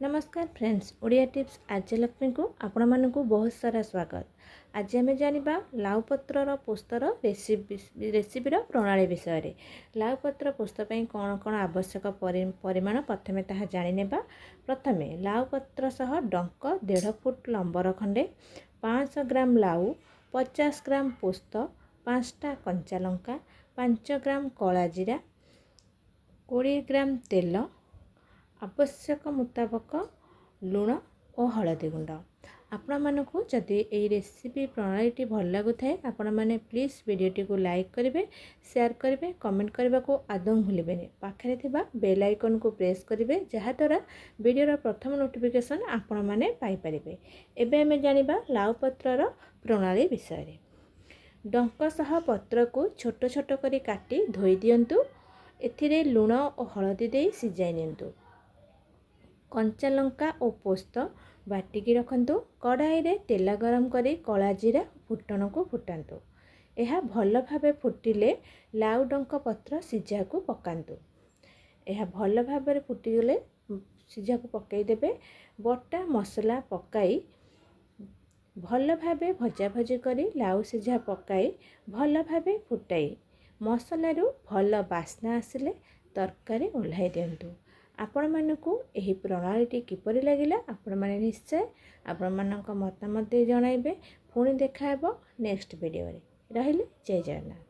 नमस्कार friends, Odia tips आज्यलक्ष्मी को आपण मानकु बहुत सारा स्वागत। आज आम जानिबा लाउ पत्रर पोस्तर रेसिपीर प्रणाली विषय रे। लाउ पत्र पोस्त पई कोन कोन आवश्यक परिमाण प्रथमे ताहा जानि नेबा। प्रथमे लाउ पत्र सह डंक 1.5 फुट लंबर खंडे, 500 ग्राम लाउ, 50 ग्राम पोस्त, 5टा कंचा लंका, 5 ग्राम कला जीरा, 20 ग्राम तेल, आवश्यक मुताबक लुण और हलदी गुंड। आपण मानकु जदि एई रेसिपी प्रणाली भल लगु थाए आपण माने प्लीज वीडियोटी को लाइक करेंगे, शेयर करेंगे, कमेंट करने को आदौ भूलें। पाखे थिबा बेल आइकन को प्रेस करेंगे जहाद्वारा वीडियोर प्रथम नोटिफिकेशन आपण माने पाई परिबे। एबे हमें जानिबा लाउ पत्रर प्रणाली विषय रे। डंक सह पत्र को छोट छोट करी काटी धोई दियंतु। एथिरे लुण और हलदी दे सिजाई नियंतु। कंचा लंका और पोस्त बाटिकी रखंतु। कढ़ाई रे तेल गरम करी कला जीरा फुटण को फुटांतु। यह भल भावे फुटिले लाउ डंक पत्र सिझा को पकांतु। यह भल भावे फुटिगले सिझा को पकाई देबे। बटा मसला पकाई भल भावे भजा भजी करी लाउ सिझा पकाई भल भावे फुटाई मसलारू भल बास्ना आसिले तरकारी ओल्हाई दियंतु। आपण मानकु एही प्रणाली किपरि लागिला आपण माने निश्चय आपण मानक मतामत दे जणाइबे। पुणी देखा हेबो नेक्स्ट वीडियो रे। रहिले जय जगन्नाथ।